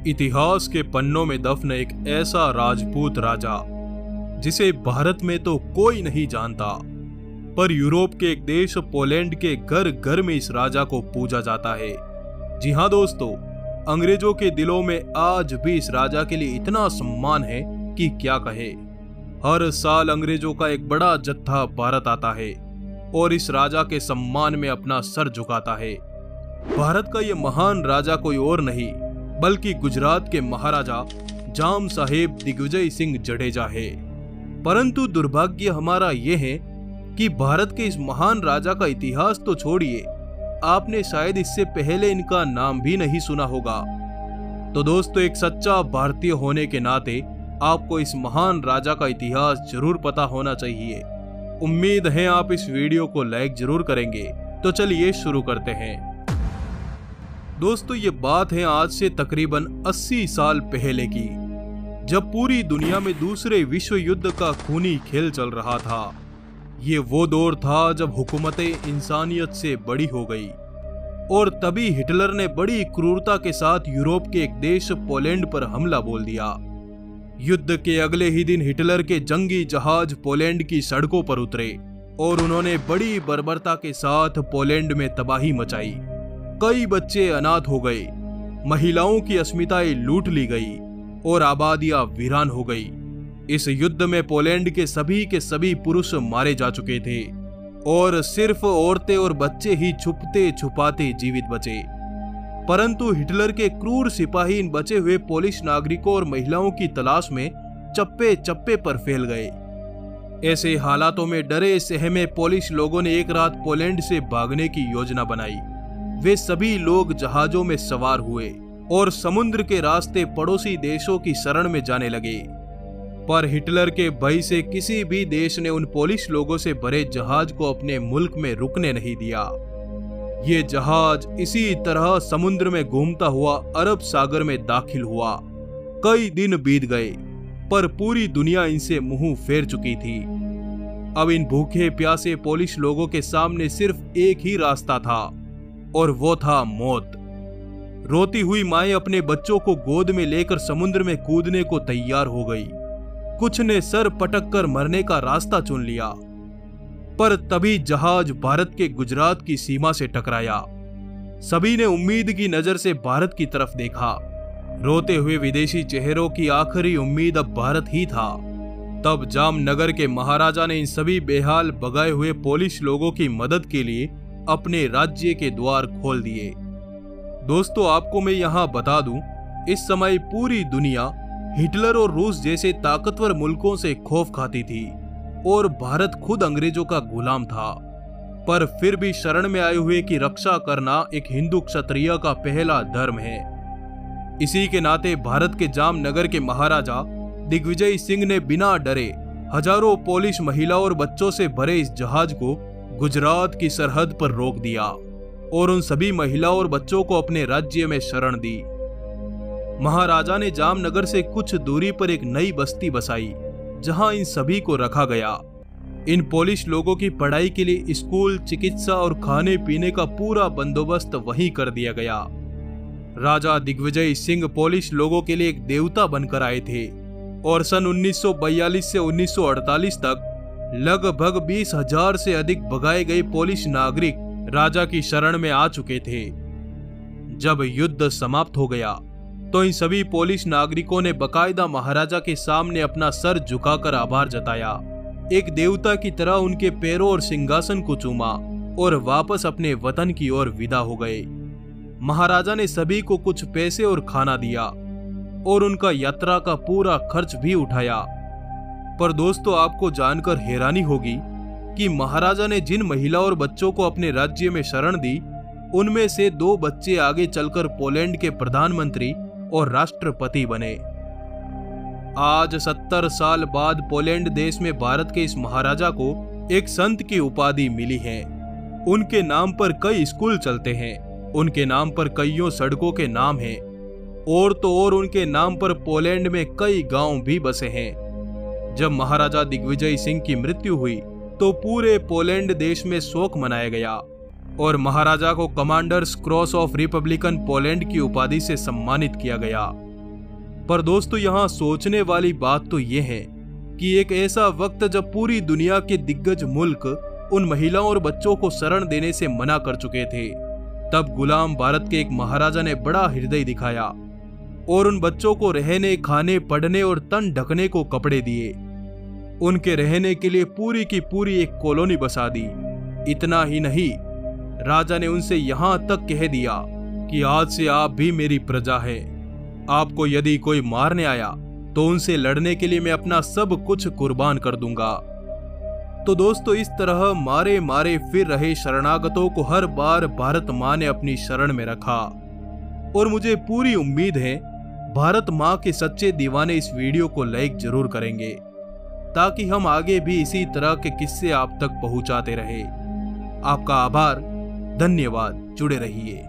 इतिहास के पन्नों में दफन एक ऐसा राजपूत राजा जिसे भारत में तो कोई नहीं जानता, पर यूरोप के एक देश पोलैंड के घर घर में इस राजा को पूजा जाता है। जी हाँ दोस्तों, अंग्रेजों के दिलों में आज भी इस राजा के लिए इतना सम्मान है कि क्या कहे। हर साल अंग्रेजों का एक बड़ा जत्था भारत आता है और इस राजा के सम्मान में अपना सर झुकाता है। भारत का ये महान राजा कोई और नहीं बल्कि गुजरात के महाराजा जाम साहेब दिग्विजय सिंह जडेजा है। परंतु दुर्भाग्य हमारा ये है कि भारत के इस महान राजा का इतिहास तो छोड़िए, आपने शायद इससे पहले इनका नाम भी नहीं सुना होगा। तो दोस्तों, एक सच्चा भारतीय होने के नाते आपको इस महान राजा का इतिहास जरूर पता होना चाहिए। उम्मीद है आप इस वीडियो को लाइक जरूर करेंगे। तो चलिए शुरू करते हैं। दोस्तों, ये बात है आज से तकरीबन 80 साल पहले की, जब पूरी दुनिया में दूसरे विश्व युद्ध का खूनी खेल चल रहा था। ये वो दौर था जब हुकूमतें इंसानियत से बड़ी हो गई और तभी हिटलर ने बड़ी क्रूरता के साथ यूरोप के एक देश पोलैंड पर हमला बोल दिया। युद्ध के अगले ही दिन हिटलर के जंगी जहाज पोलैंड की सड़कों पर उतरे और उन्होंने बड़ी बर्बरता के साथ पोलैंड में तबाही मचाई। कई बच्चे अनाथ हो गए, महिलाओं की अस्मिताएं लूट ली गई और आबादियां वीरान हो गई। इस युद्ध में पोलैंड के सभी पुरुष मारे जा चुके थे और सिर्फ औरतें और बच्चे ही छुपते छुपाते जीवित बचे। परंतु हिटलर के क्रूर सिपाही इन बचे हुए पोलिश नागरिकों और महिलाओं की तलाश में चप्पे चप्पे पर फैल गए। ऐसे हालातों में डरे सहमे पोलिश लोगों ने एक रात पोलैंड से भागने की योजना बनाई। वे सभी लोग जहाजों में सवार हुए और समुद्र के रास्ते पड़ोसी देशों की शरण में जाने लगे। पर हिटलर के भय से किसी भी देश ने उन पोलिश लोगों से भरे जहाज को अपने मुल्क में रुकने नहीं दिया। ये जहाज इसी तरह समुद्र में घूमता हुआ अरब सागर में दाखिल हुआ। कई दिन बीत गए पर पूरी दुनिया इनसे मुंह फेर चुकी थी। अब इन भूखे प्यासे पोलिश लोगों के सामने सिर्फ एक ही रास्ता था और वो था मौत। रोती हुई माएं अपने बच्चों को गोद में लेकर समुद्र में कूदने को तैयार हो गई। कुछ ने सर पटक कर मरने का रास्ता चुन लिया, पर तभी जहाज भारत के गुजरात की सीमा से टकराया। सभी ने उम्मीद की नजर से भारत की तरफ देखा। रोते हुए विदेशी चेहरों की आखिरी उम्मीद अब भारत ही था। तब जामनगर के महाराजा ने इन सभी बेहाल भगाए हुए पोलिश लोगों की मदद के लिए अपने राज्य के द्वार खोल दिए। दोस्तों, आपको मैं यहाँ बता दूं, इस समय पूरी दुनिया हिटलर और रूस जैसे ताकतवर मुल्कों से खौफ खाती थी और भारत खुद अंग्रेजों का गुलाम था। पर फिर भी शरण में आए हुए की रक्षा करना एक हिंदू क्षत्रिय का पहला धर्म है। इसी के नाते भारत के जामनगर के महाराजा दिग्विजय सिंह ने बिना डरे हजारों पोलिश महिलाओं और बच्चों से भरे इस जहाज को गुजरात की सरहद पर रोक दिया और उन सभी महिलाओं और बच्चों को अपने राज्य में शरण दी। महाराजा ने जामनगर से कुछ दूरी पर एक नई बस्ती बसाई जहां इन सभी को रखा गया। इन पोलिश लोगों की पढ़ाई के लिए स्कूल, चिकित्सा और खाने पीने का पूरा बंदोबस्त वहीं कर दिया गया। राजा दिग्विजय सिंह पोलिश लोगों के लिए एक देवता बनकर आए थे और सन 1942 से 1948 तक लगभग 20,000 से अधिक भगाए गए पोलिश नागरिक राजा की शरण में आ चुके थे। जब युद्ध समाप्त हो गया तो इन सभी पोलिश नागरिकों ने बकायदा महाराजा के सामने अपना सर झुकाकर आभार जताया। एक देवता की तरह उनके पैरों और सिंहासन को चूमा और वापस अपने वतन की ओर विदा हो गए। महाराजा ने सभी को कुछ पैसे और खाना दिया और उनका यात्रा का पूरा खर्च भी उठाया। पर दोस्तों, आपको जानकर हैरानी होगी कि महाराजा ने जिन महिलाओं और बच्चों को अपने राज्य में शरण दी, उनमें से 2 बच्चे आगे चलकर पोलैंड के प्रधानमंत्री और राष्ट्रपति बने। आज 70 साल बाद पोलैंड देश में भारत के इस महाराजा को एक संत की उपाधि मिली है। उनके नाम पर कई स्कूल चलते हैं, उनके नाम पर कईयों सड़कों के नाम हैं और तो और उनके नाम पर पोलैंड में कई गांव भी बसे हैं। जब महाराजा दिग्विजय सिंह की मृत्यु हुई तो पूरे पोलैंड देश में शोक मनाया गया और महाराजा को commanders cross of Republican Poland की उपाधि से सम्मानित किया गया। पर दोस्तों यहाँ सोचने वाली बात तो ये है कि एक ऐसा वक्त जब पूरी दुनिया के दिग्गज मुल्क उन महिलाओं और बच्चों को शरण देने से मना कर चुके थे, तब गुलाम भारत के एक महाराजा ने बड़ा हृदय दिखाया और उन बच्चों को रहने, खाने, पढ़ने और तन ढकने को कपड़े दिए। उनके रहने के लिए पूरी की पूरी एक कॉलोनी बसा दी। इतना ही नहीं, राजा ने उनसे यहां तक कह दिया कि आज से आप भी मेरी प्रजा है। आपको यदि कोई मारने आया तो उनसे लड़ने के लिए मैं अपना सब कुछ कुर्बान कर दूंगा। तो दोस्तों, इस तरह मारे मारे फिर रहे शरणागतों को हर बार भारत माँ ने अपनी शरण में रखा। और मुझे पूरी उम्मीद है भारत माँ के सच्चे दीवाने इस वीडियो को लाइक जरूर करेंगे, ताकि हम आगे भी इसी तरह के किस्से आप तक पहुंचाते रहे। आपका आभार, धन्यवाद, जुड़े रहिए।